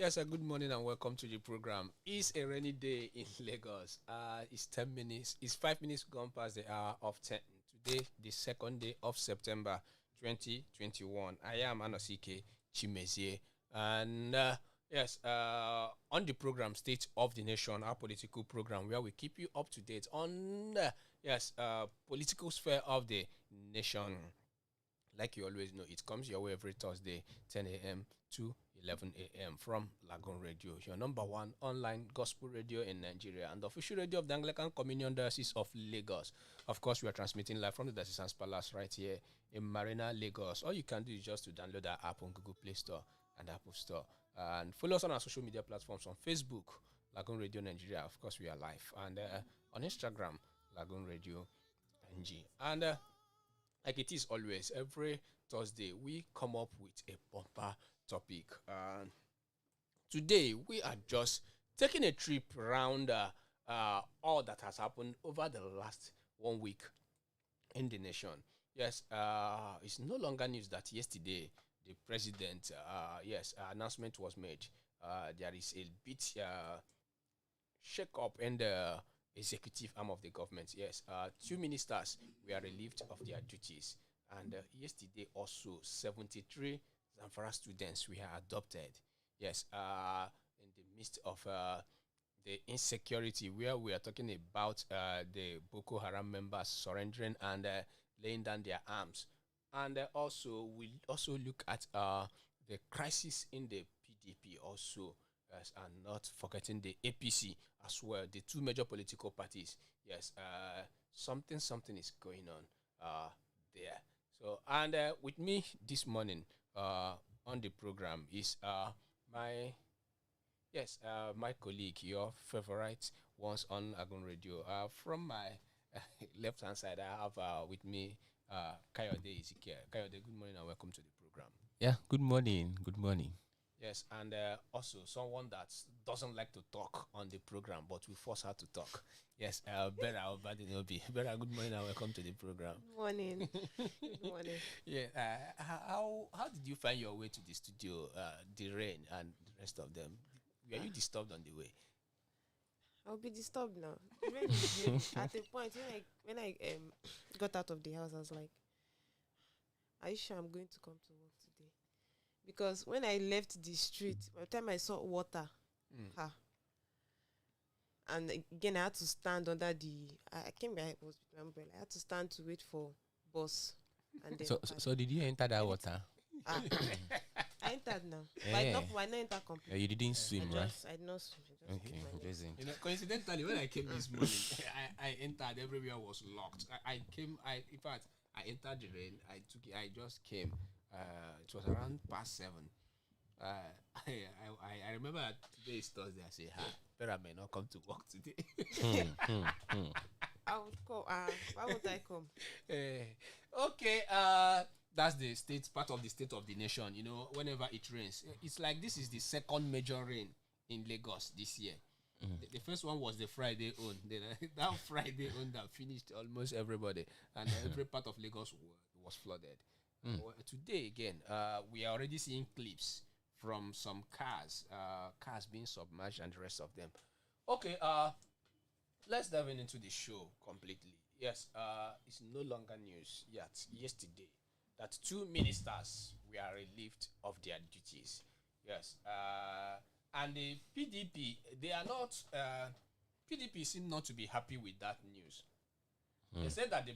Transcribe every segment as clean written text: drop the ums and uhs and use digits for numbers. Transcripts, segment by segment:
Yes, good morning and welcome to the program. It's a rainy day in Lagos. It's 10 minutes, it's 5 minutes gone past the hour of 10. Today, the second day of September 2021. I am Anosike Chimezie. And yes, on the program, State of the Nation, our political program, where we keep you up to date on, political sphere of the nation. Like you always know, it comes your way every Thursday, 10 a.m. to 11 a.m. from Lagoon Radio, your number one online gospel radio in Nigeria and the official radio of the Anglican Diocese of Lagos. Of course, we are transmitting live from the Diocesan Palace right here in Marina, Lagos. All you can do is just to download our app on Google Play Store and Apple Store. And follow us on our social media platforms on Facebook, Lagoon Radio Nigeria. Of course, we are live. And on Instagram, Lagoonradio.Ng. And like it is always, every Thursday, we come up with a bumper topic. Today, we are just taking a trip around all that has happened over the last 1 week in the nation. Yes, it's no longer news that yesterday the president, announcement was made. There is a bit shake up in the executive arm of the government. Yes, 2 ministers were relieved of their duties, and yesterday also 73 Zamfara students were adopted. Yes, in the midst of the insecurity, where we are talking about the Boko Haram members surrendering and laying down their arms, and also we also look at the crisis in the PDP also. Yes, and not forgetting the APC as well, the two major political parties. Yes, something is going on there. So, and with me this morning on the program is my colleague, your favorite ones on Lagoon Radio. From my left hand side, I have with me Kayode Ezekiel. Kayode, good morning and welcome to the program. Yeah, good morning. Good morning. Yes, and also someone that doesn't like to talk on the program, but we force her to talk. Yes, Bella Obadinobi. Bella, good morning and welcome to the program. Good morning. Good morning. Yeah, how did you find your way to the studio, the rain and the rest of them? Were you disturbed on the way? I'll be disturbed now. The rain is heavy. At a point, when I got out of the house, I was like, are you sure I'm going to come to work today? Because when I left the street, by the time I saw water, and again I had to stand under I came by was with my umbrella. I had to stand to wait for bus. And then so did you enter that water? I entered now. Yeah. But I not enter completely. You didn't swim, right? I did not swim. I just Okay, put my leg. amazing. You know, coincidentally, when I came this morning, I entered. Everywhere was locked. In fact, I entered the rain. I just came. It was around past 7. I remember that today is Thursday. I say, but I may not come to work today. I would come. Why would I come? Okay. That's the part of the state of the nation. You know, whenever it rains, it's like this is the second major rain in Lagos this year. The first one was the Friday one. Then that Friday one that finished almost everybody, and every part of Lagos was flooded. Today again, we are already seeing clips from some cars being submerged and the rest of them. Okay, let's dive into the show completely. Yes, it's no longer news yet. Yesterday, that 2 ministers were relieved of their duties. Yes, and the PDP, they are not. PDP seem not to be happy with that news. They said that the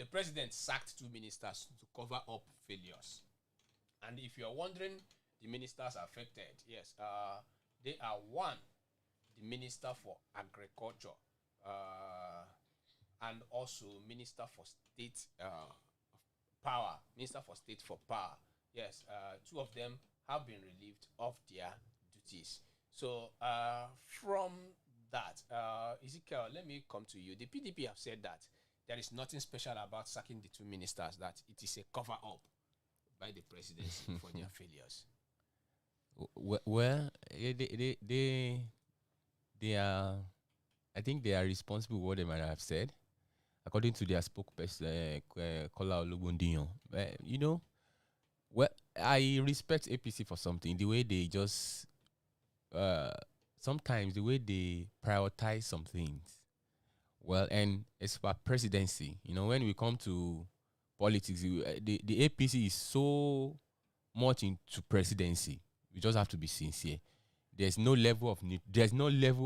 president sacked 2 ministers to cover up failures. And if you're wondering, the ministers affected, yes, they are one, the Minister for Agriculture, and also Minister for State Power, Minister for State for Power. Yes, 2 of them have been relieved of their duties. So from that, Ezekiel, let me come to you. The PDP have said that there is nothing special about sacking the 2 ministers, that it is a cover-up by the presidency for their failures. Well, they are, I think they are responsible for what they might have said, according to their spokesperson, Kola Olumakaiye. You know, well, I respect APC for something, the way they just sometimes the way they prioritize some things, well, and as for presidency, when we come to politics, the APC is so much into presidency. We just have to be sincere. There's no level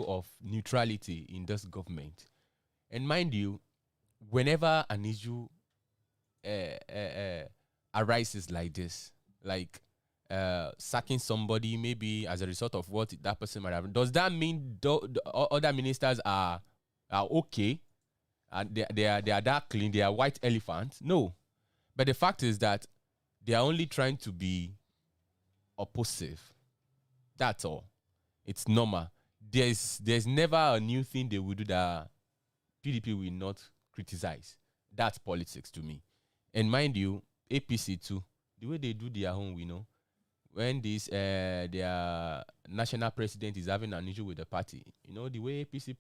of neutrality in this government. And mind you, whenever an issue arises like this, like sacking somebody, maybe as a result of what that person might have, does that mean the other ministers are okay and they are that clean? They are white elephants? No, but the fact is that they are only trying to be oppositive. That's all. It's normal. There's never a new thing they will do that PDP will not criticize. That's politics to me. And mind you, APC too, the way they do their own, when this their national president is having an issue with the party, the way APC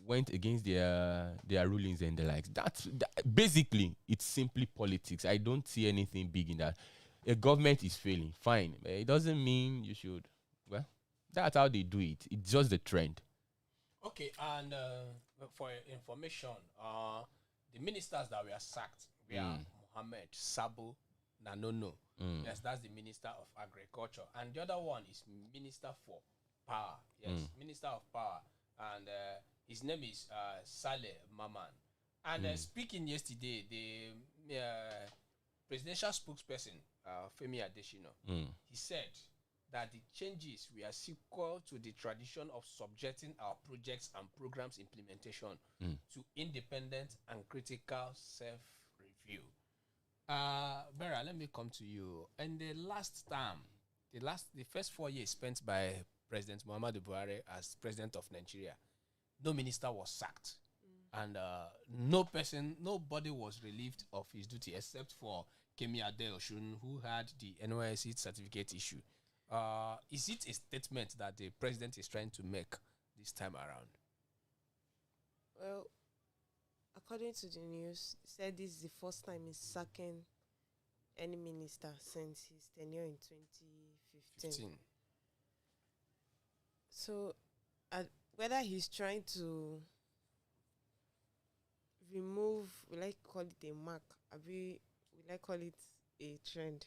went against their rulings and the likes. That basically, it's simply politics. I don't see anything big in that. A government is failing, fine. But it doesn't mean you should. Well, that's how they do it. It's just the trend. Okay, and for information, the ministers that were sacked were Mohammed Sabo Nanono. Yes, that's the Minister of Agriculture. And the other one is Minister for Power. Yes, Minister of Power. And his name is Saleh Maman. And speaking yesterday, the presidential spokesperson, Femi Adesina, he said that the changes were sequel to the tradition of subjecting our projects and programs implementation to independent and critical self-review. Vera, let me come to you. In the last term, the first 4 years spent by President Muhammadu Buhari as president of Nigeria, no minister was sacked, and nobody was relieved of his duty except for Kemi Adeosun, who had the NYSC certificate issue. Is it a statement that the president is trying to make this time around? Well, according to the news, he said this is the first time he's sacking any minister since his tenure in 2015. So, whether he's trying to remove, will I call it a mark? Will I call it a trend?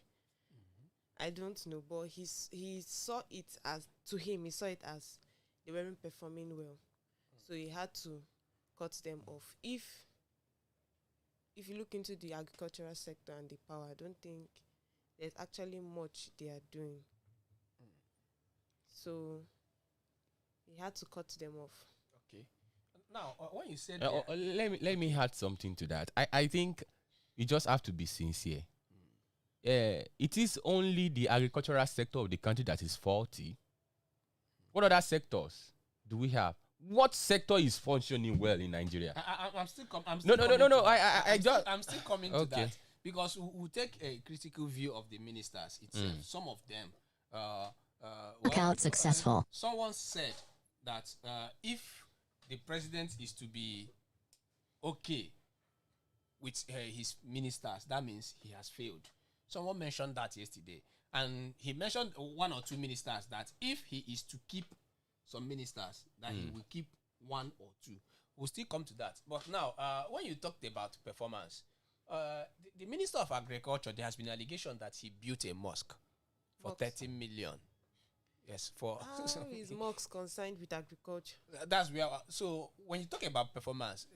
I don't know, but he saw it as, to him, he saw it as they weren't performing well. So he had to cut them off. If you look into the agricultural sector and the power, I don't think there's actually much they are doing. So he had to cut them off. Okay. Now, when you said let me add something to that. I think you just have to be sincere. It is only the agricultural sector of the country that is faulty. What other sectors do we have? What sector is functioning well in Nigeria? I'm still coming. No. I'm still coming to that, because we'll take a critical view of the ministers itself. Some of them, account successful. Someone said that if the president is to be okay with his ministers, that means he has failed. Someone mentioned that yesterday, and he mentioned one or two ministers that if he is to keep some ministers, that he will keep one or two. We'll still come to that. But now, when you talked about performance, the Minister of Agriculture, there has been allegation that he built a mosque for 30 million. Yes, for how is mosque concerned with agriculture? That's where. So when you talk about performance,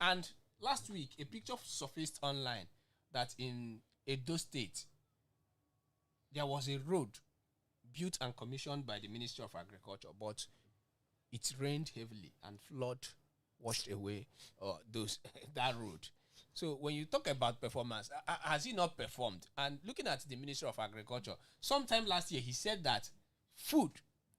and last week a picture surfaced online that in Edo State there was a road built and commissioned by the Ministry of Agriculture, but it rained heavily and flood washed away that road. So when you talk about performance, has he not performed? And looking at the Ministry of Agriculture, sometime last year he said that food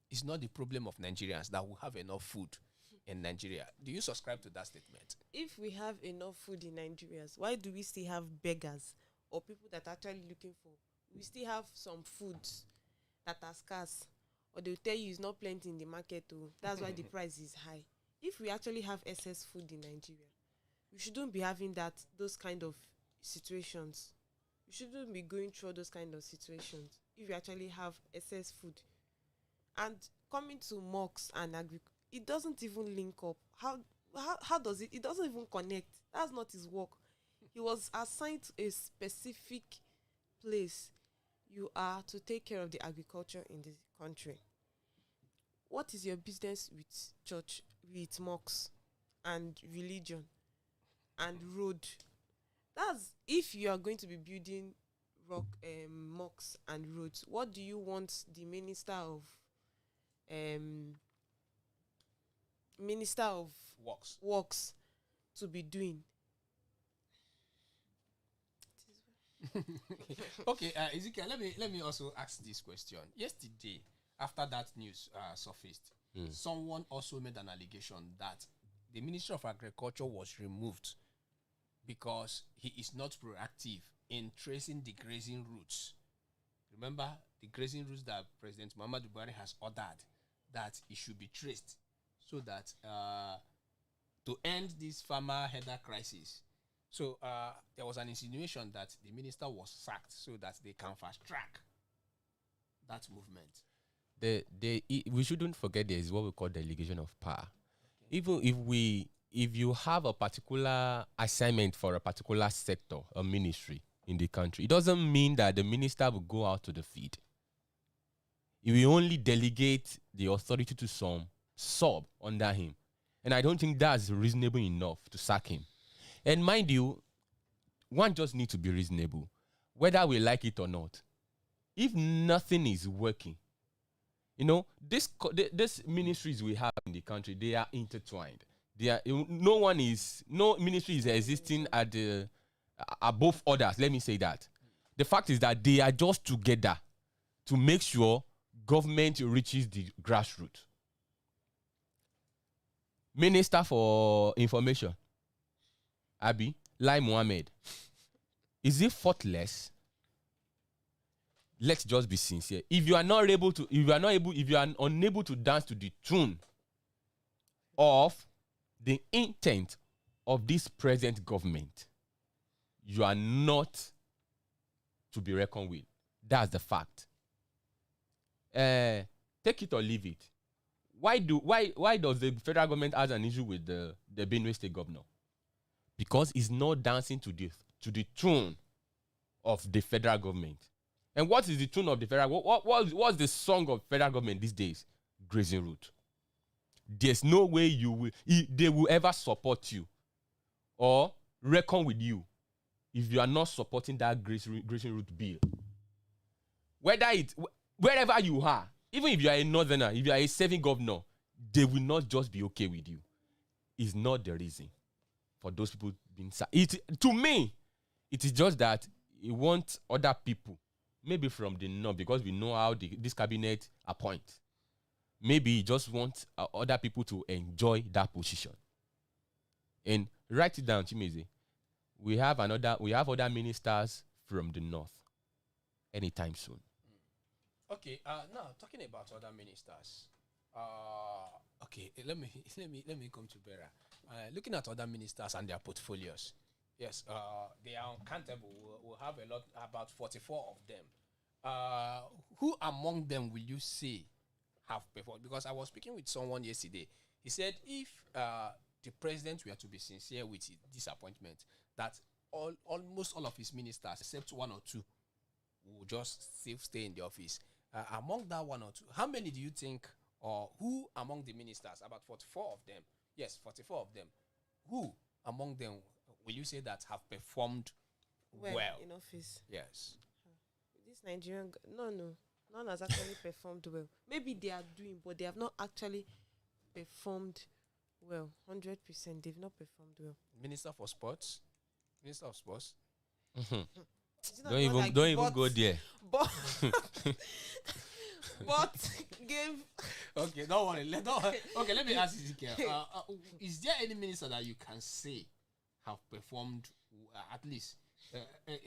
is not the problem of Nigerians, that we have enough food in Nigeria. Do you subscribe to that statement? If we have enough food in Nigeria, why do we still have beggars or people that are actually looking for? We still have some foods that are scarce, or they'll tell you it's not plenty in the market too. That's why the price is high. If we actually have excess food in Nigeria, we shouldn't be having those kind of situations. We shouldn't be going through those kind of situations if we actually have excess food. And coming to mosques and it doesn't even link up. How does it? It doesn't even connect. That's not his work. He was assigned to a specific place. You are to take care of the agriculture in the country. What is your business with church, with mosques and religion and road? That's if you are going to be building mosques and roads. What do you want the minister of works to be doing? Okay, Ezekiel, let me also ask this question. Yesterday, after that news surfaced, someone also made an allegation that the Ministry of Agriculture was removed because he is not proactive in tracing the grazing routes. Remember the grazing routes that President Muhammadu Buhari has ordered that it should be traced so that to end this farmer header crisis. So there was an insinuation that the minister was sacked so that they can fast track that movement. We shouldn't forget there is what we call delegation of power. Okay. Even if you have a particular assignment for a particular sector, a ministry in the country, it doesn't mean that the minister will go out to the field. He will only delegate the authority to some sub under him. And I don't think that's reasonable enough to sack him. And mind you, one just needs to be reasonable, whether we like it or not. If nothing is working, this ministries we have in the country, they are intertwined. No ministry is existing at above others. Let me say that. The fact is that they are just together to make sure government reaches the grassroots. Minister for Information, Abi, Lai Mohammed, is he faultless? Let's just be sincere. If you are unable to dance to the tune of the intent of this present government, you are not to be reckoned with. That's the fact. Take it or leave it. Why does the federal government have an issue with the Benue State governor? Because he's not dancing to the tune of the federal government. And what is the tune of the federal? What's the song of federal government these days? Grazing route. There's no way they will ever support you or reckon with you if you are not supporting that grazing route bill. Wherever you are, even if you are a northerner, if you are a serving governor, they will not just be okay with you. It's not the reason for those people being sacked. To me, it is just that he wants other people, maybe from the north, because we know how this cabinet appoints. Maybe he just wants other people to enjoy that position. And write it down, Chimeze. We have other ministers from the north anytime soon. Okay, now talking about other ministers. Okay, let me come to Bera. Looking at other ministers and their portfolios. Yes, they are uncountable. We'll have about 44 of them. Who among them will you say have performed? Because I was speaking with someone yesterday. He said if the president were to be sincere with his disappointment, that almost all of his ministers, except one or two, will just stay in the office. Among that one or two, how many do you think, or who among the ministers, about 44 of them, yes, 44 of them, who among them will you say that have performed well in office? Yes. This Nigerian, none has actually performed well. Maybe they are doing, but they have not actually performed well. 100%, they've not performed well. Minister of Sports. Don't even go there. But give. Okay, don't worry. Okay, let me ask you, is there any minister that you can say have performed at least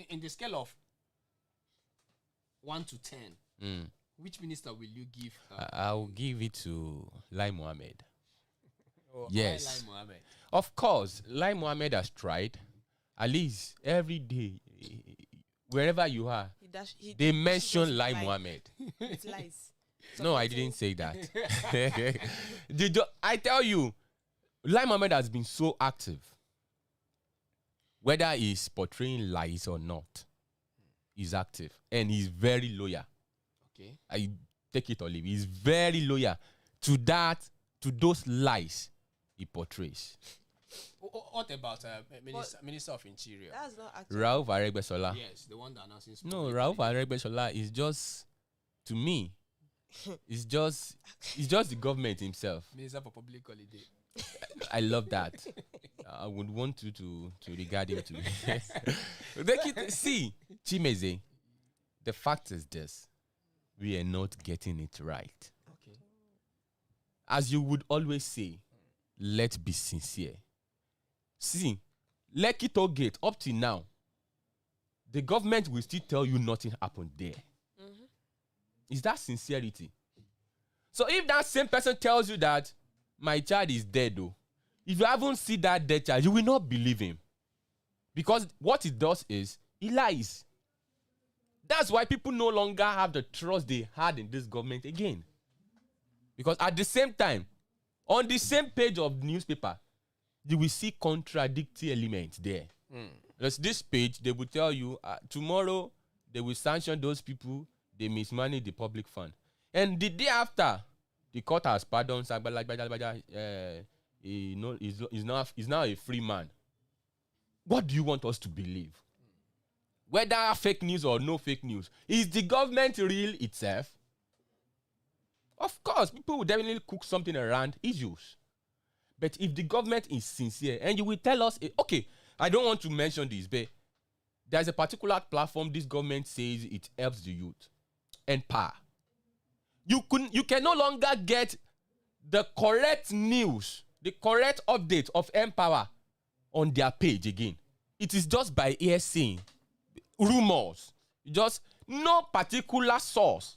in the scale of 1 to 10? Which minister will you give? I'll give it to Lai Mohammed. Yes, Lai Mohammed. Of course, Lai Mohammed has tried. At least every day, wherever you are, they mention Lai Mohammed. It's lies. No, I didn't say that. I tell you, Lai Mohammed has been so active. Whether he's portraying lies or not, he's active. And he's very loyal. Okay. I take it or leave. He's very loyal to those lies he portrays. What about Minister of Interior? That's not actually. Rauf Aregbesola. Yes, the one that announces. No, Rauf Aregbesola is just, to me, it's just the government himself. Minister for Public Holiday. I love that. I would want you to regard him to. See, Chimeze, the fact is this: we are not getting it right. Okay. As you would always say, let's be sincere. See, Lekki Toll Gate up till now, the government will still tell you nothing happened there. Mm-hmm. Is that sincerity? So if that same person tells you that my child is dead, though, if you haven't seen that dead child, you will not believe him. Because what he does is, he lies. That's why people no longer have the trust they had in this government again. Because at the same time, on the same page of the newspaper, you will see contradictory elements there. Because this page, they will tell you, tomorrow, they will sanction those people, they mismanage the public fund. And the day after, the court has pardoned Sagbala, he's now a free man. What do you want us to believe? Whether fake news or no fake news, is the government real itself? Of course, people will definitely cook something around issues. But if the government is sincere, and you will tell us, okay, I don't want to mention this, but there's a particular platform this government says it helps the youth. Empower. You can no longer get the correct news, the correct update of Empower on their page again. It is just by hearsay, rumors, just no particular source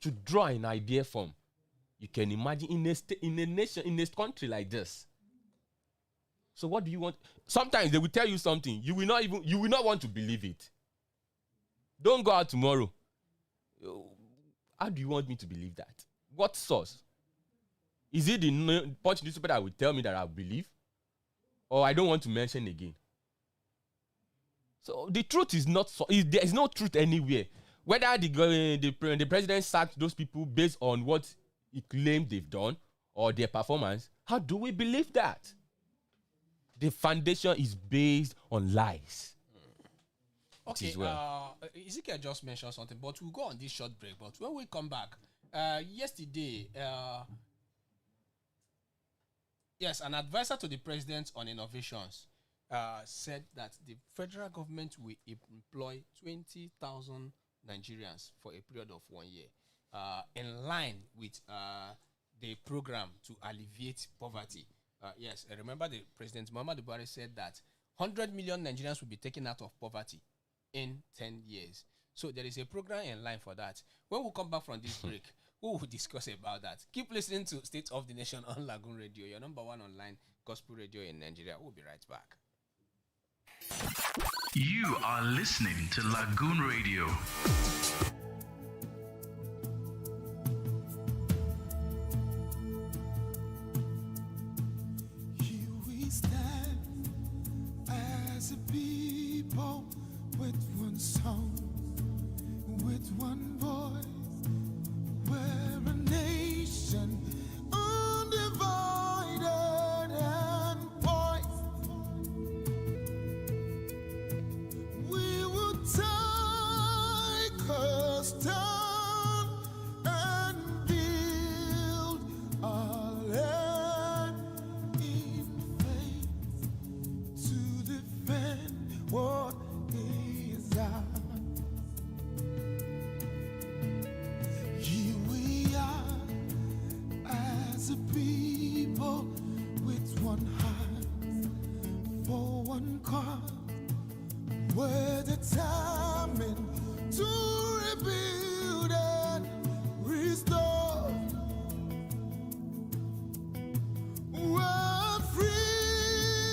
to draw an idea from. You can imagine in a nation, in a country like this. So what do you want? Sometimes they will tell you something, you will not want to believe it. Don't go out tomorrow. How do you want me to believe that? What source? Is it the Punch newspaper that will tell me that I believe? Or I don't want to mention again? So the truth is not so. There is no truth anywhere. Whether the president sacked those people based on what he claimed they've done or their performance, how do we believe that? The foundation is based on lies. Okay, Ezekiel just mentioned something, but we'll go on this short break. But when we come back, yesterday, an advisor to the president on innovations said that the federal government will employ 20,000 Nigerians for a period of 1 year, in line with the program to alleviate poverty. Remember the President Muhammadu Buhari said that 100 million Nigerians will be taken out of poverty in 10 years. So there is a program in line for that. When we come back from this break, we will discuss about that. Keep listening to State of the Nation on Lagoon Radio, your number one online gospel radio in Nigeria. We'll be right back. You are listening to Lagoon Radio. Here we stand as a people with one song, with one voice. We're a nation undivided and poised. We will take a stand and build our land in faith to defend what is ours. Here we are as a people with one heart for one cause. We're determined to rebuild and restore. Where freedom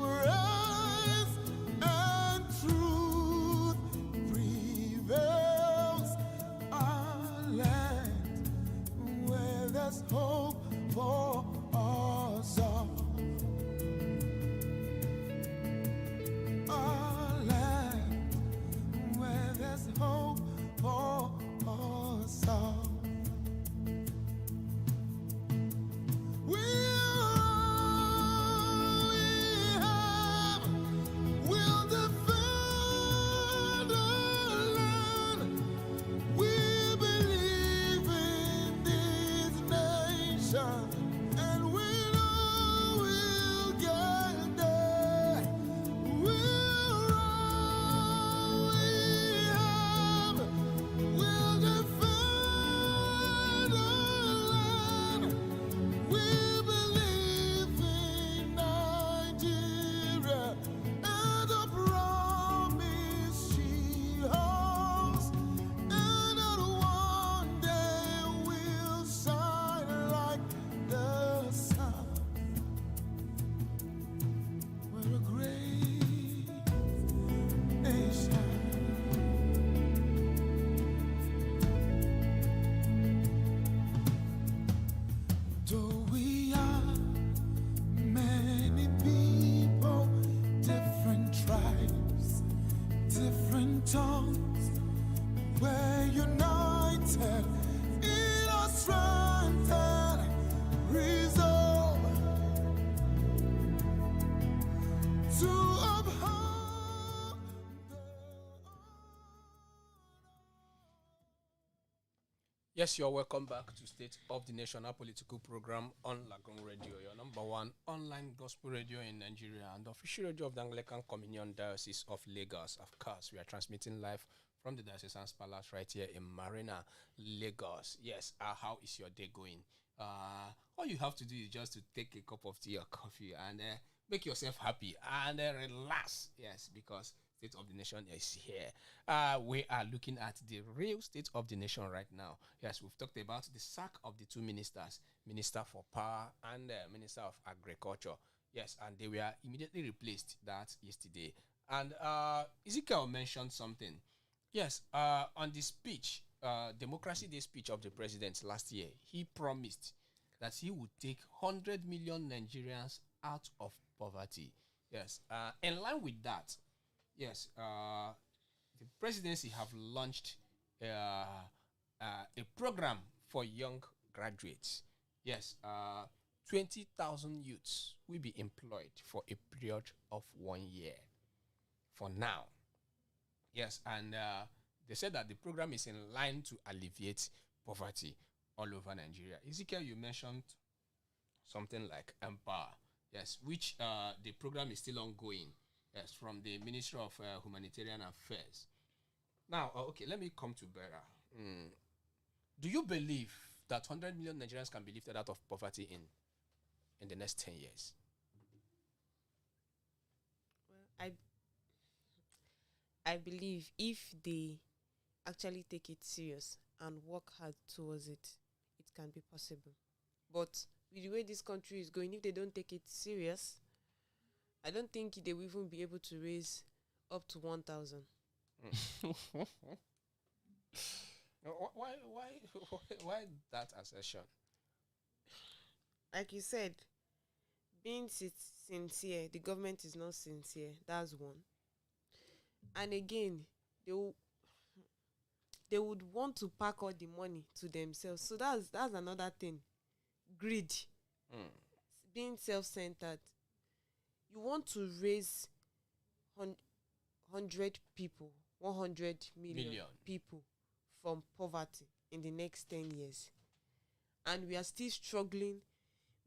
rise and truth prevails, our land Yes, you're welcome back to State of the Nation, our political program on Lagoon Radio, your number one online gospel radio in Nigeria and the official radio of the Anglican Diocese of Lagos. Of course, we are transmitting live from the Diocesan's Palace right here in Marina, Lagos. Yes, how is your day going? All you have to do is just to take a cup of tea or coffee and make yourself happy and relax. Yes, because State of the Nation is here. We are looking at the real state of the nation right now. Yes, we've talked about the sack of the two ministers, Minister for Power and Minister of Agriculture. Yes, and they were immediately replaced that yesterday. And Ezekiel mentioned something. Yes, on the speech, Democracy Day speech of the president last year, he promised that he would take 100 million Nigerians out of poverty. Yes, in line with that, yes, the presidency have launched a program for young graduates. Yes, 20,000 youths will be employed for a period of 1 year for now. Yes, and they said that the program is in line to alleviate poverty all over Nigeria. Ezekiel, you mentioned something like Empower, yes, which the program is still ongoing. Yes, from the Ministry of Humanitarian Affairs. Now, okay, let me come to Bera. Do you believe that 100 million Nigerians can be lifted out of poverty in the next 10 years? Well, I believe if they actually take it serious and work hard towards it, it can be possible. But with the way this country is going, if they don't take it serious, I don't think they will even be able to raise up to 1,000. Why that assertion? Like you said, being sincere, the government is not sincere. That's one. And again, they would want to pack all the money to themselves. So that's another thing. Greed. Being self-centered. You want to raise 100 people, 100 million people from poverty in the next 10 years. And we are still struggling.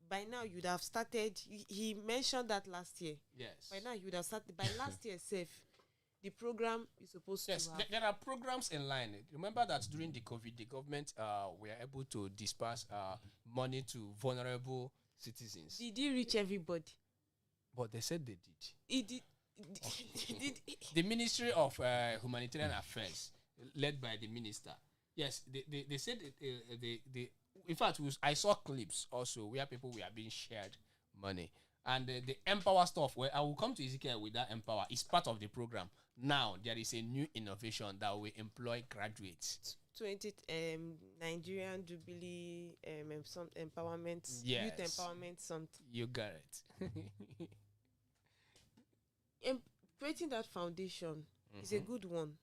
By now, you'd have started. He mentioned that last year. Yes. By now, you'd have started. By last year, the program is supposed to have. There are programs in line. Remember that during the COVID, the government were able to disperse money to vulnerable citizens. Did it reach everybody? But they said they did. It did. The Ministry of Humanitarian Affairs, led by the minister, yes, they said they in fact, I saw clips also where people were being shared money. And the Empower stuff, where I will come to Ezekiel with that Empower, is part of the program. Now, there is a new innovation that will employ graduates. 20 Nigerian Jubilee some empowerment, yes. Youth empowerment, something. You got it. Creating that foundation is a good one.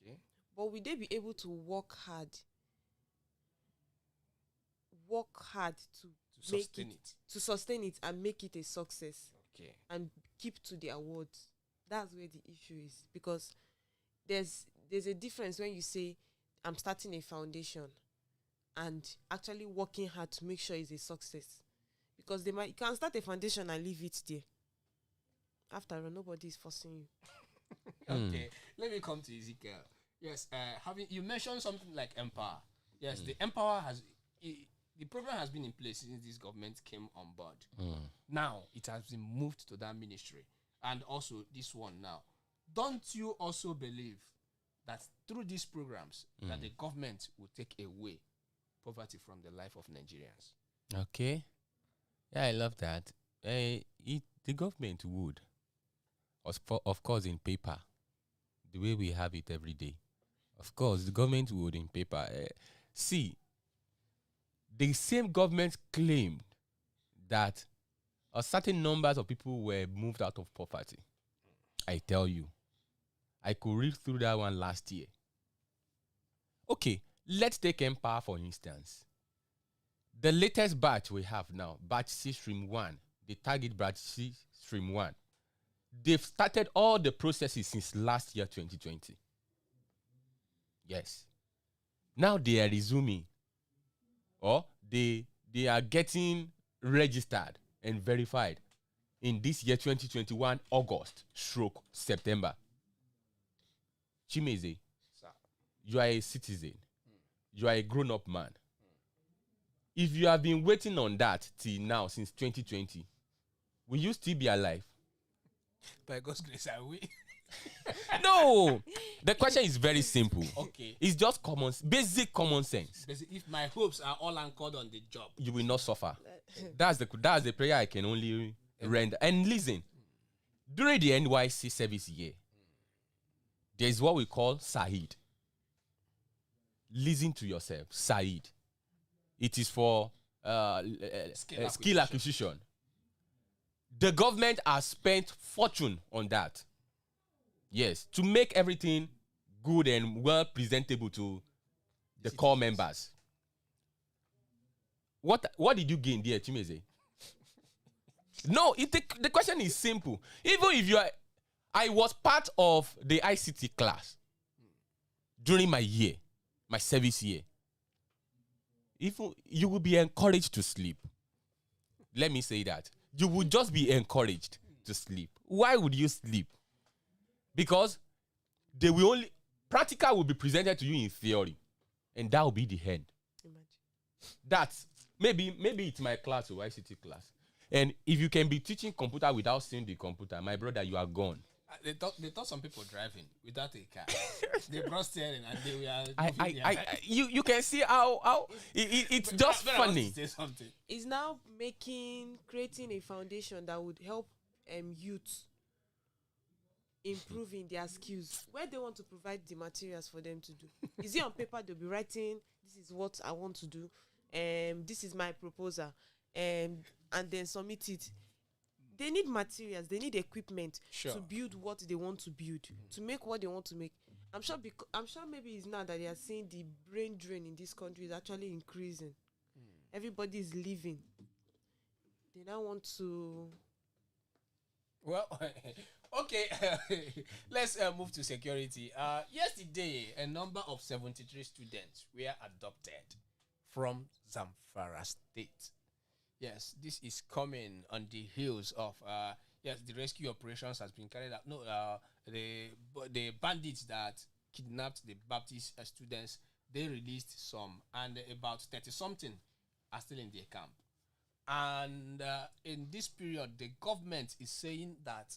Okay. But will they be able to work hard to sustain it, to sustain it and make it a success? Okay. And keep to the awards. That's where the issue is, because there's a difference when you say I'm starting a foundation and actually working hard to make sure it's a success. Because you can start a foundation and leave it there. After all, nobody is forcing you. Okay, let me come to Ezekiel. Yes, you mentioned something like Empower. Yes, the Empower the program has been in place since this government came on board. Now it has been moved to that ministry, and also this one now. Don't you also believe that through these programs that the government will take away poverty from the life of Nigerians? Okay. Yeah, I love that. The government would. Of course, in paper, the way we have it every day. Of course, the government would in paper. See, the same government claimed that a certain numbers of people were moved out of poverty. I tell you, I could read through that one last year. Okay, let's take Empower for instance. The latest batch we have now, batch C stream 1, the target batch C stream 1, they've started all the processes since last year, 2020. Yes. Now they are resuming, or they are getting registered and verified in this year 2021 August stroke September. Chimeze, Sir. you are a citizen. You are a grown-up man. If you have been waiting on that till now, since 2020, will you still be alive? By God's grace, I will. No. The question is very simple. Okay. It's just basic common sense. If my hopes are all anchored on the job, You will not suffer. That's the prayer I can only render. And listen, during the NYC service year, there is what we call Said. Listen to yourself, Said. It is for skill acquisition. The government has spent fortune on that. Yes, to make everything good and well presentable to the core members. What did you gain there, Chimeze? No, the question is simple. Even if I was part of the ICT class during my service year. Even you will be encouraged to sleep. Let me say that. You will just be encouraged to sleep. Why would you sleep? Because they will only practical will be presented to you in theory, and that will be the end. Imagine. That's maybe it's my class or ICT class. And if you can be teaching computer without seeing the computer, my brother, you are gone. They thought some people driving without a car. They brought steering and they were. You can see how it's just funny. Say something. It's now creating a foundation that would help youth improving their skills. Where they want to provide the materials for them to do. Is it on paper? They'll be writing, this is what I want to do. This is my proposal. And then submit it. They need materials, they need equipment to build what they want to build, to make what they want to make. I'm sure maybe it's now that they are seeing the brain drain in this country is actually increasing. Everybody is leaving. They now want to. Well, okay. Let's move to security. Yesterday, a number of 73 students were adopted from Zamfara State. Yes, this is coming on the heels of the rescue operations has been carried out. No, the bandits that kidnapped the Baptist students, they released some, and about 30 something are still in their camp. And in this period, the government is saying that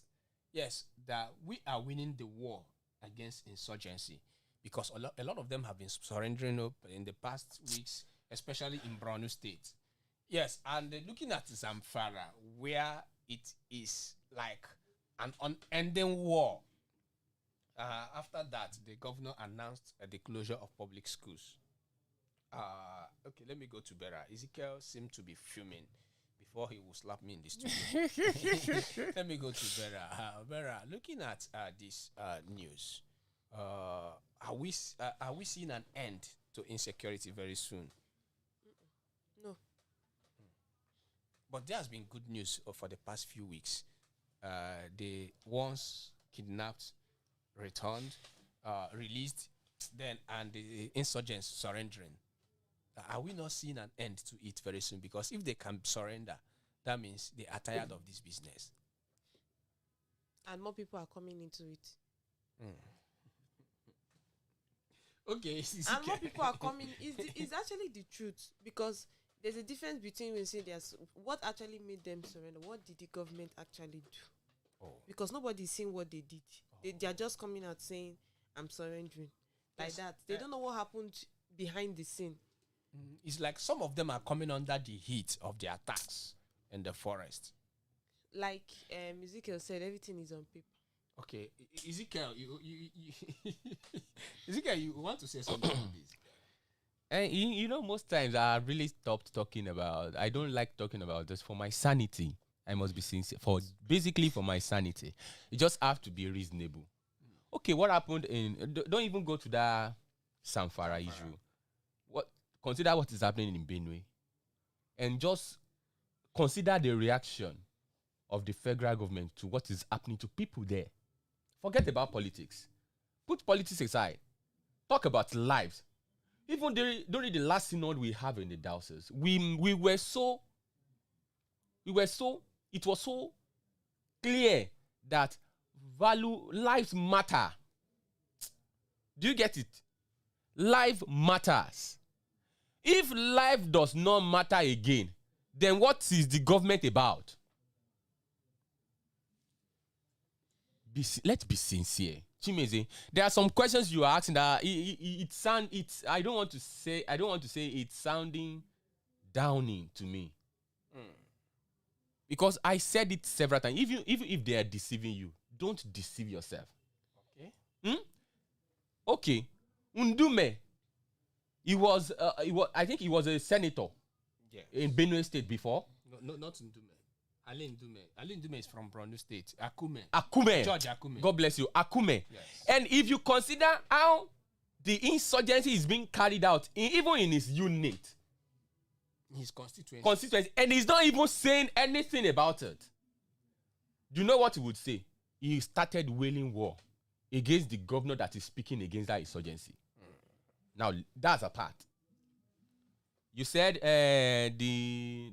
yes, that we are winning the war against insurgency, because a lot of them have been surrendering up in the past weeks, especially in Borno State. Yes, and looking at Zamfara, where it is like an unending war. After that, the governor announced the closure of public schools. Okay, let me go to Bera. Ezekiel seemed to be fuming before he will slap me in the studio. Let me go to Bera. Bera, looking at this news, are we seeing an end to insecurity very soon? No. But there has been good news for the past few weeks. The once kidnapped, returned, released, then and the insurgents surrendering. Are we not seeing an end to it very soon? Because if they can surrender, that means they are tired of this business. And more people are coming into it. Okay. And more people are coming. Is actually the truth, because there's a difference between when say there's what actually made them surrender. What did the government actually do? Because nobody's seeing what they did. They are just coming out saying, "I'm surrendering," like that. They don't know what happened behind the scene. It's like some of them are coming under the heat of the attacks in the forest. Like Ezekiel said, everything is on paper. Okay, Ezekiel, you Ezekiel, you want to say something on this? And you know, most times I really stopped talking about. I don't like talking about this for my sanity. I must be sincere. Basically for my sanity, you just have to be reasonable. Okay, what happened don't even go to that Zamfara issue. Consider what is happening in Benue, and just consider the reaction of the federal government to what is happening to people there. Forget about politics. Put politics aside. Talk about lives. even during the last synod we have in the diocese, it was so clear that lives matter. Do you get it? Life matters. If life does not matter again, then what is the government about? Let's be sincere. Chimeze, there are some questions you are asking that I don't want to say it's sounding downing to me. Because I said it several times. Even if they are deceiving you, don't deceive yourself. Okay. Okay. Ndume, I think he was a senator in Benue State before. No, not Ndume. Ali Ndume is from Borno State. Akume. George Akume. God bless you. Akume. Yes. And if you consider how the insurgency is being carried out, even in his unit, his constituency, and he's not even saying anything about it. Do you know what he would say? He started waging war against the governor that is speaking against that insurgency. Now, that's a part. You said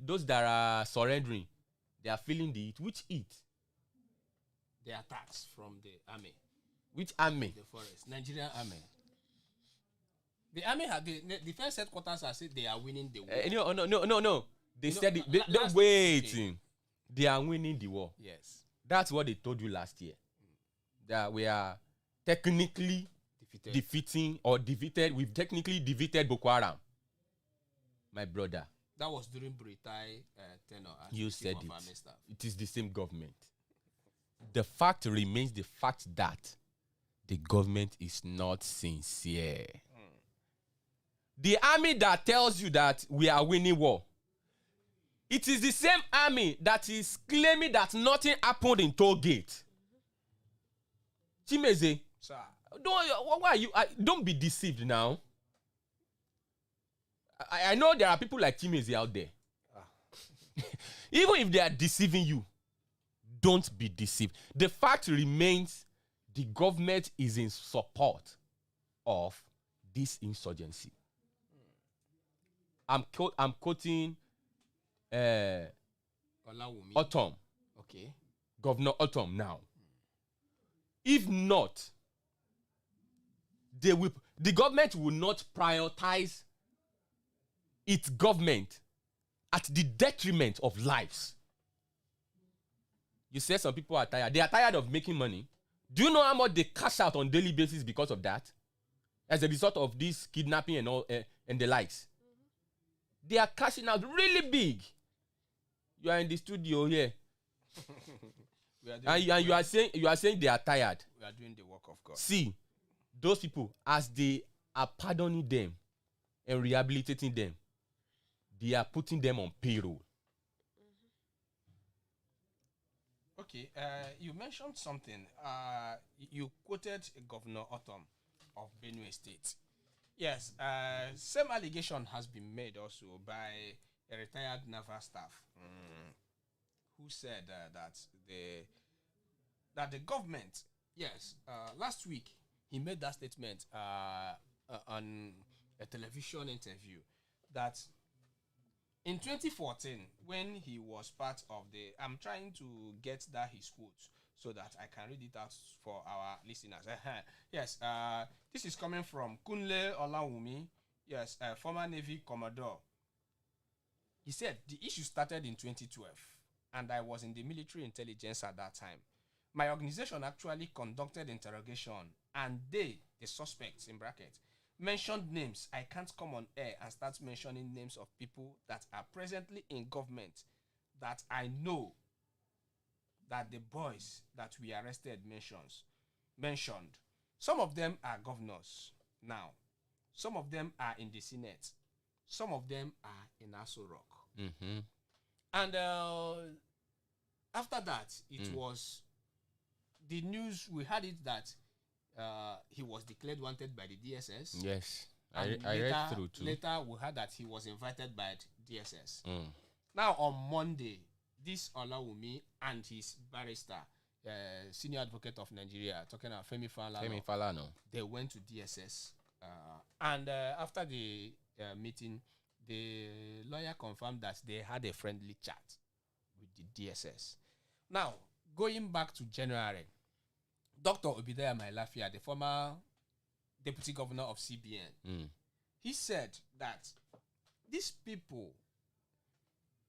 those that are surrendering, they are feeling the heat. Which heat? The attacks from the army. Which army? The forest. Nigerian army. The army have the defense headquarters have said they are winning the war. No. They said don't wait. Okay. They are winning the war. Yes. That's what they told you last year. That we are technically defeated. We've technically defeated Boko Haram. My brother. That was during Britai tenure. You said it. It is the same government. The fact remains the fact that the government is not sincere. The army that tells you that we are winning war, it is the same army that is claiming that nothing happened in toll gate. Chimeze, sir, don't be deceived now. I know there are people like Chimeze out there. Even if they are deceiving you, don't be deceived. The fact remains the government is in support of this insurgency. I'm quoting Autumn. Okay. Governor Autumn now. If not, the government will not prioritize its government at the detriment of lives. You say some people are tired. They are tired of making money. Do you know how much they cash out on daily basis because of that? As a result of this kidnapping and all and the likes. They are cashing out really big. You are in the studio here. and you are saying they are tired. We are doing the work of God. See, those people, as they are pardoning them and rehabilitating them, they are putting them on payroll. Okay, you mentioned something. You quoted Governor Autumn of Benue State. Yes, same allegation has been made also by a retired naval staff who said that the government, yes, last week he made that statement on a television interview that in 2014, when he was part of I'm trying to get that his quotes so that I can read it out for our listeners. Yes, this is coming from Kunle Olawumi, yes, former Navy Commodore. He said, the issue started in 2012, and I was in the military intelligence at that time. My organization actually conducted interrogation, and the suspects, in brackets, mentioned names. I can't come on air and start mentioning names of people that are presently in government that I know that the boys that we arrested mentioned. Some of them are governors now. Some of them are in the Senate. Some of them are in Aso Rock. Mm-hmm. And after that, it was the news. We had it that he was declared wanted by the DSS. Yes, I later, read through too. Later, we heard that he was invited by the DSS. Now, on Monday, this Olawumi and his barrister, senior advocate of Nigeria, talking about Femi Falana, Falano, they went to DSS And after the meeting, the lawyer confirmed that they had a friendly chat with the DSS. Now, going back to January, Dr. Obidaya Mailafia, the former deputy governor of CBN, he said that these people,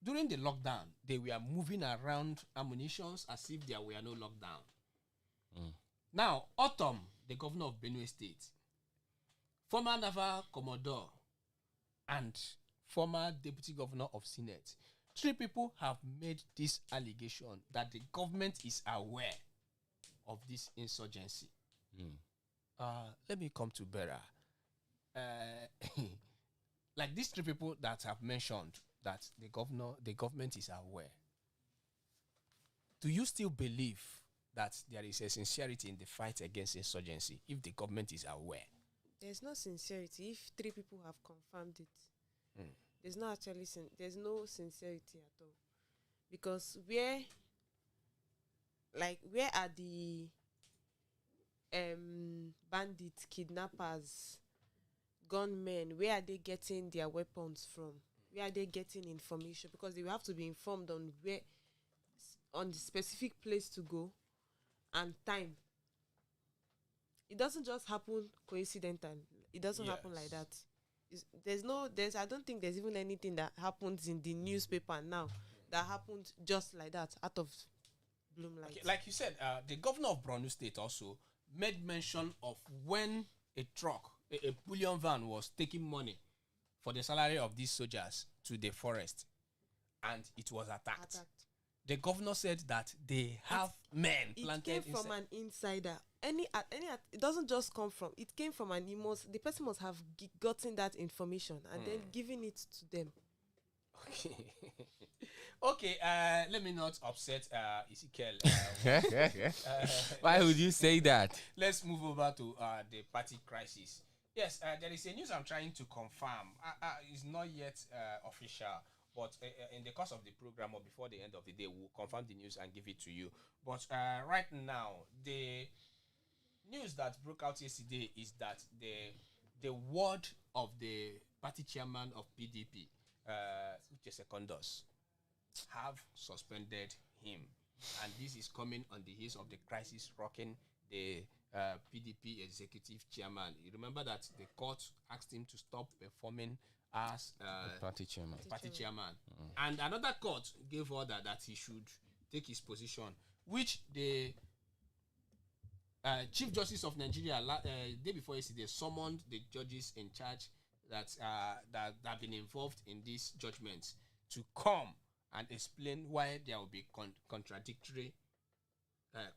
during the lockdown, they were moving around ammunitions as if there were no lockdown. Now, Autumn, the governor of Benue State, former Naval Commodore, and former deputy governor of Senate, 3 people have made this allegation that the government is aware of this insurgency. Let me come to Bera. Like these 3 people that have mentioned that the government is aware. Do you still believe that there is a sincerity in the fight against insurgency if the government is aware? There's no sincerity if 3 people have confirmed it. There's no actually there's no sincerity at all, because where are the bandits, kidnappers, gunmen? Where are they getting their weapons from? Where are they getting information? Because they will have to be informed on the specific place to go and time. It doesn't just happen coincidentally. It doesn't happen like that. I don't think there's even anything that happens in the newspaper now that happened just like that out of bloom light. Okay, like you said, the governor of Borno State also made mention of when a truck, a bullion van, was taking money for the salary of these soldiers to the forest, and it was attacked. The governor said that they have men planted. It came from an insider. It doesn't just come from. It came from the person must have gotten that information and then giving it to them. Okay. Okay. Let me not upset Ezekiel. Why would you say that? Let's move over to the party crisis. Yes, there is a news I'm trying to confirm. It's not yet official, but in the course of the program or before the end of the day, we'll confirm the news and give it to you. But right now, the news that broke out yesterday is that the ward of the party chairman of PDP, Secondus, have suspended him, and this is coming on the heels of the crisis rocking the PDP executive chairman. You remember that the court asked him to stop performing as Party chairman. And another court gave order that he should take his position, which the Chief Justice of Nigeria day before yesterday summoned the judges in charge that have been involved in these judgments to come and explain why there will be contradictory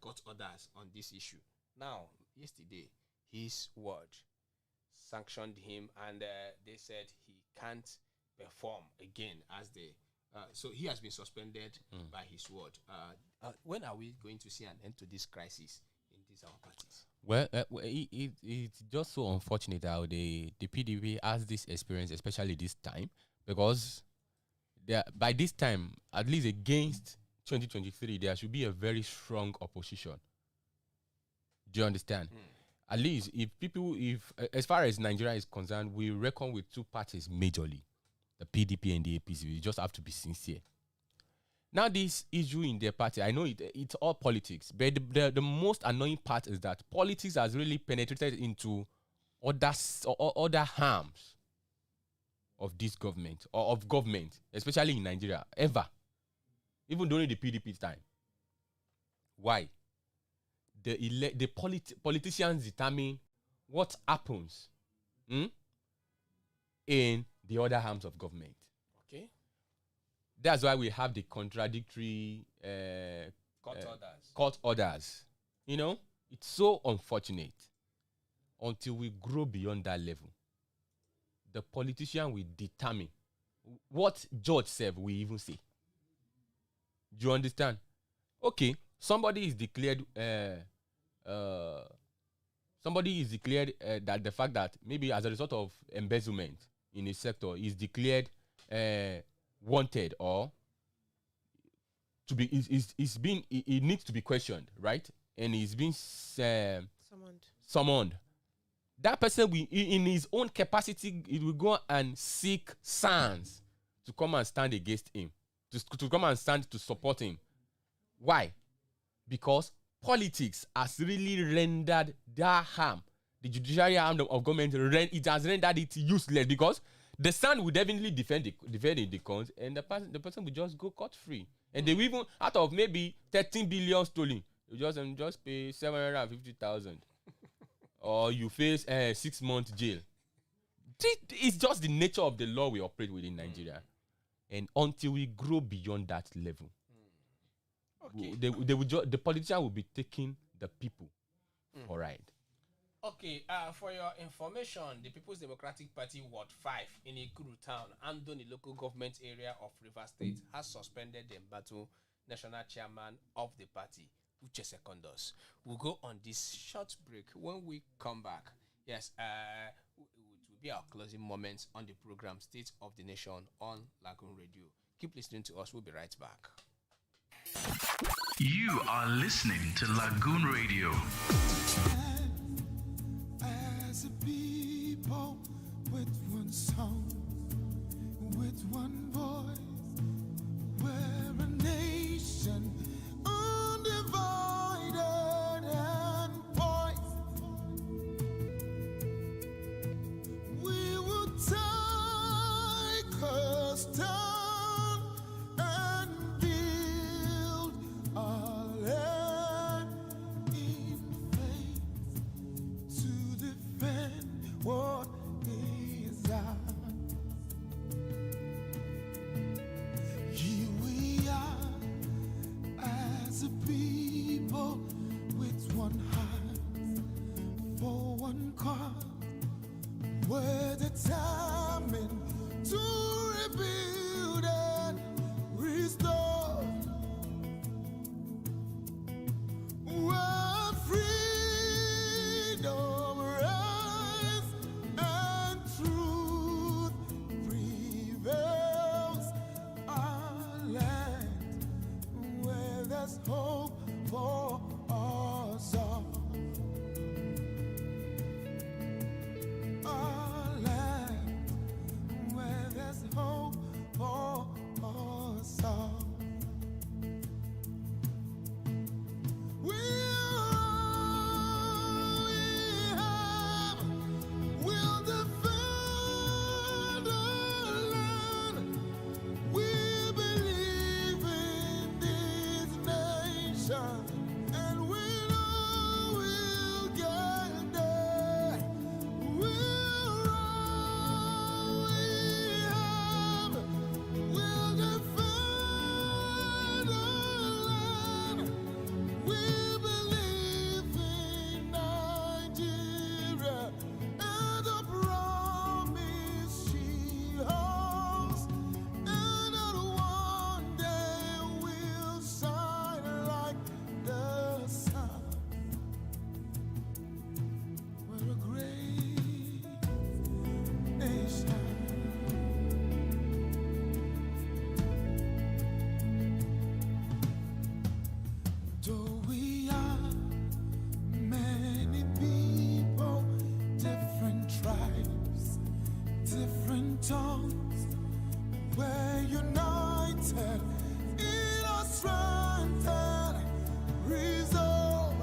court orders on this issue. Now, yesterday, his ward sanctioned him, and they said he can't perform again as so he has been suspended by his ward. When are we going to see an end to this crisis in these our parties? Well, it's just so unfortunate how the PDP has this experience, especially this time, because by this time, at least against 2023, there should be a very strong opposition. Do you understand? At least if as far as Nigeria is concerned, we reckon with 2 parties majorly, the PDP and the APC. We just have to be sincere. Now, this issue in their party, I know it's all politics, but the most annoying part is that politics has really penetrated into other harms of this government, or of government, especially in Nigeria, ever. Even during the PDP time. Why? The politicians determine what happens in the other arms of government. Okay. That's why we have the contradictory court orders. You know, it's so unfortunate. Until we grow beyond that level, the politician will determine what judge said we even say. Do you understand? Okay, somebody is declared that the fact that maybe as a result of embezzlement in a sector is declared wanted, or to be it needs to be questioned, right? And he's been summoned. that person will, in his own capacity, he will go and seek sons to come and stand against him, to come and stand to support him. Why? Because politics has really rendered that harm, the judiciary arm of government, it has rendered it useless, because the son will definitely defend the cause, and the person will just go cut-free. And they will even, out of maybe 13 billion stolen, you just pay 750,000. Or you face 6 months jail. It's just the nature of the law we operate with in Nigeria. And until we grow beyond that level, Okay. the politician will be taking the people for ride. Okay, for your information, the People's Democratic Party Ward 5 in Ikuru Town, Andoni local government area of River State, has suspended the Mbatu national chairman of the party, Uche Secondus. We'll go on this short break. When we come back, yes, it will be our closing moments on the program State of the Nation on Lagoon Radio. Keep listening to us. We'll be right back. You are listening to Lagoon Radio. As a people with one song, with one voice, we're a nation undivided and poised. We will take a stand and build our land in faith to defend what is ours. Here we are as a people with one heart for one cause. We're determined to rebuild and restore. Where freedom reigns and truth prevails, our land where there's hope for us all. Our land where there's hope for us all. We'll defend our land. We believe in this nation, and we know we'll get there. We'll defend our land. We believe in Nigeria and the promise she holds, and that one day we'll shine like the sun. We're a great nation. Though we are many people, different tribes, different tongues, we're united in our strength and resolve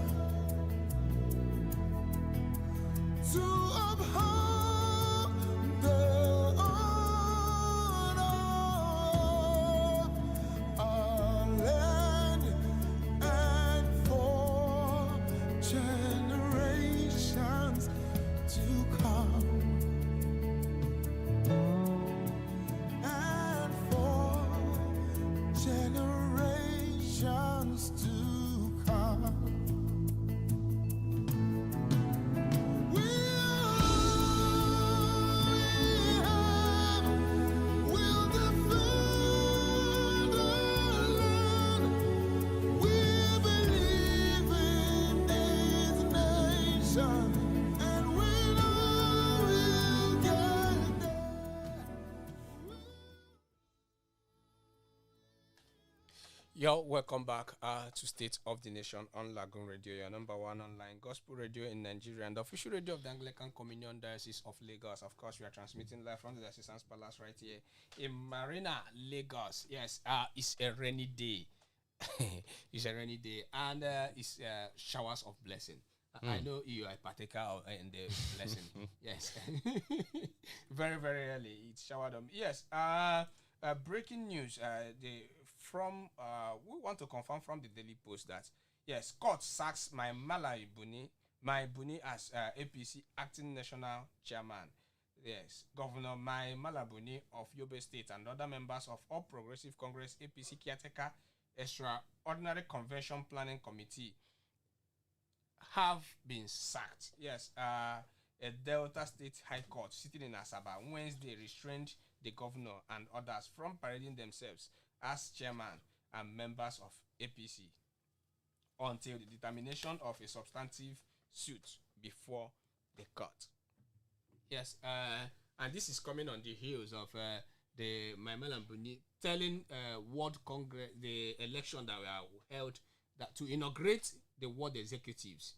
to uphold the honor of our land and for generations to come, and for generations Yo, welcome back to State of the Nation on Lagoon Radio, your number one online gospel radio in Nigeria and the official radio of the Anglican Diocese of Lagos. Of course, we are transmitting live from the Assistance Palace right here in Marina, Lagos. Yes, it's a rainy day. It's a rainy day, and it's showers of blessing. I know you are a partaker in the blessing. Yes, very very early. It's showered on. Yes. Breaking news. We want to confirm from the Daily Post that yes, court sacks my Buni as APC acting national chairman. Yes, Governor Mai Malabuni of Yobe State and other members of All Progressive Congress APC caretaker extraordinary convention planning committee have been sacked. Yes, a Delta State High Court sitting in Asaba Wednesday restrained the governor and others from parading themselves as chairman and members of APC until the determination of a substantive suit before the court. Yes, and this is coming on the heels of the Maimel and Buni telling World Congress the election that were held that to inaugurate the world executives.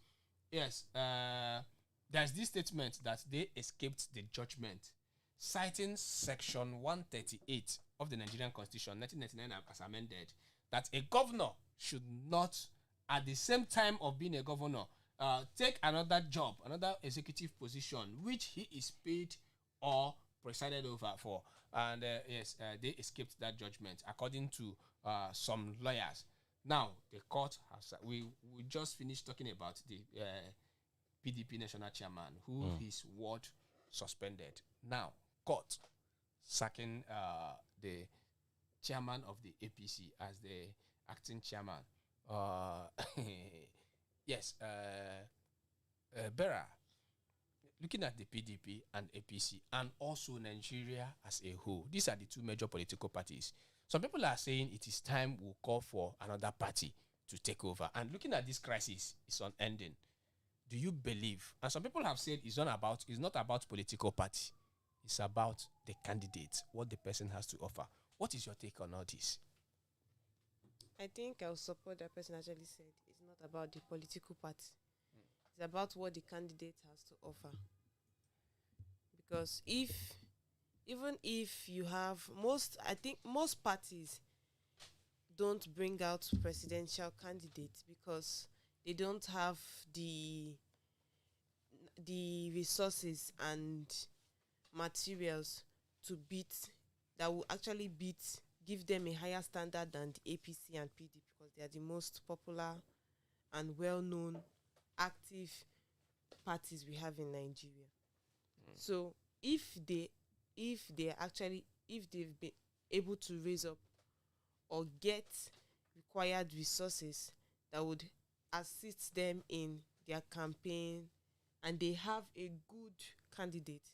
Yes, there's this statement that they escaped the judgment, citing Section 138 of the Nigerian Constitution, 1999 as amended, that a governor should not, at the same time of being a governor, take another job, another executive position, which he is paid or presided over for. And yes, they escaped that judgment, according to some lawyers. Now, the court has, we just finished talking about the PDP national chairman, who his word suspended. Now, court sacking the chairman of the APC as the acting chairman. Yes, Bera, looking at the PDP and APC and also Nigeria as a whole, these are the two major political parties. Some people are saying it is time we'll call for another party to take over. And looking at this crisis, it's unending. Do you believe? And some people have said it's not about political party. It's about the candidate, what the person has to offer. What is your take on all this? I think I'll support that person actually said it's not about the political party. It's about what the candidate has to offer. Because even if you have I think most parties don't bring out presidential candidates because they don't have the resources and materials to give them a higher standard than the APC and PDP, because they are the most popular and well-known active parties we have in Nigeria. So if they've been able to raise up or get required resources that would assist them in their campaign, and they have a good candidate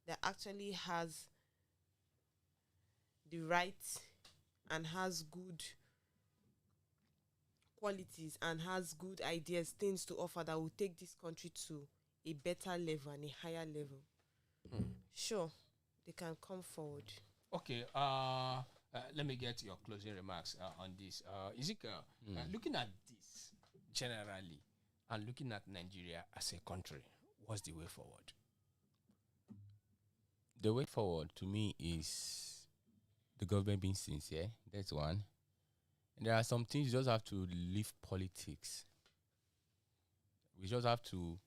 that actually has the right and has good qualities and has good ideas, things to offer that will take this country to a better level and a higher level, sure, they can come forward. Okay, let me get your closing remarks on this. Ezekiel, looking at this generally and looking at Nigeria as a country, what's the way forward? The way forward to me is the government being sincere. That's one. And there are some things you just have to leave politics. We just have to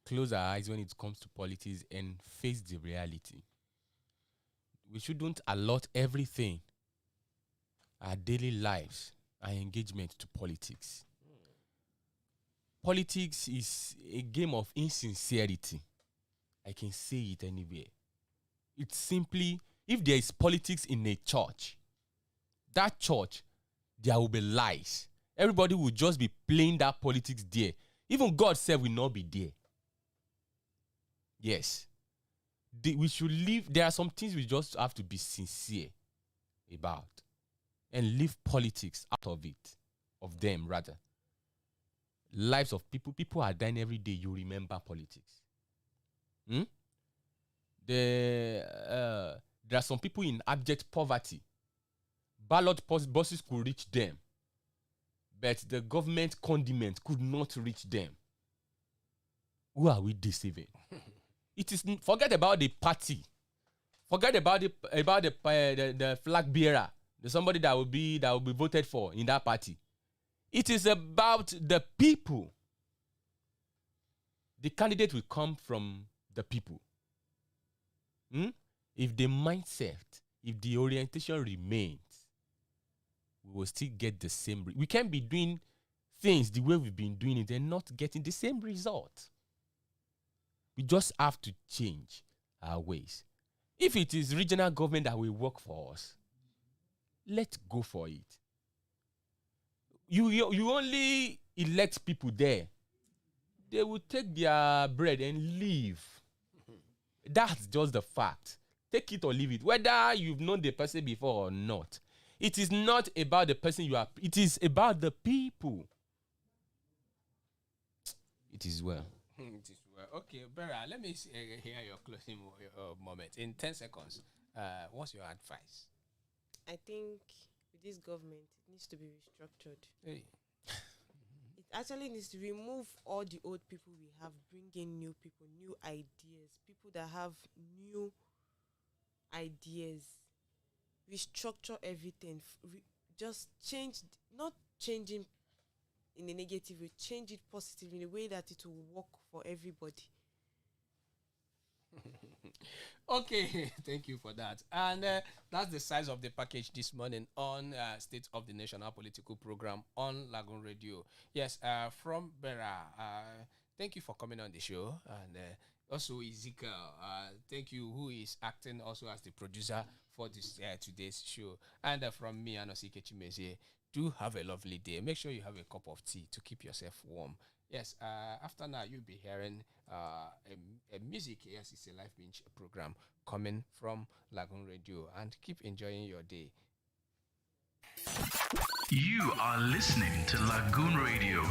close our eyes when it comes to politics and face the reality. We shouldn't allot everything, our daily lives, our engagement to politics. Politics is a game of insincerity. I can say it anywhere. It's simply, if there is politics in a church, that church, there will be lies. Everybody will just be playing that politics there. Even God said will not be there. Yes. We should leave. There are some things we just have to be sincere about and leave politics out of it, of them rather. Lives of people are dying every day. You remember politics. There are some people in abject poverty, buses could reach them, but the government condiment could not reach them. Who are we deceiving? It is forget about the party, forget about the flag bearer, the somebody that will be voted for in that party. It is about the people. The candidate will come from the people. If the mindset, if the orientation remains, we will still get the same. We can't be doing things the way we've been doing it and not getting the same result. We just have to change our ways. If it is regional government that will work for us, let's go for it. You only elect people there. They will take their bread and leave. That's just the fact. Take it or leave it. Whether you've known the person before or not. It is not about the person you are. It is about the people. It is well. It is well. Okay, Bera, let me hear your closing moment. In 10 seconds, what's your advice? I think with this government, it needs to be restructured. Hey. It actually needs to remove all the old people we have, bring in new people, new ideas, people that have new ideas. Restructure everything. Just change, not changing in a negative way, change it positively in a way that it will work for everybody. Okay, thank you for that. And that's the size of the package this morning on State of the National Political Program on Lagoon Radio. Yes, from Bera, thank you for coming on the show. And also Ezekiel, thank you, who is acting also as the producer for this today's show. And from me, Anosike Chimezie, do have a lovely day. Make sure you have a cup of tea to keep yourself warm. Yes, after now, you'll be hearing a music. Yes, it's a live binge program coming from Lagoon Radio. And keep enjoying your day. You are listening to Lagoon Radio.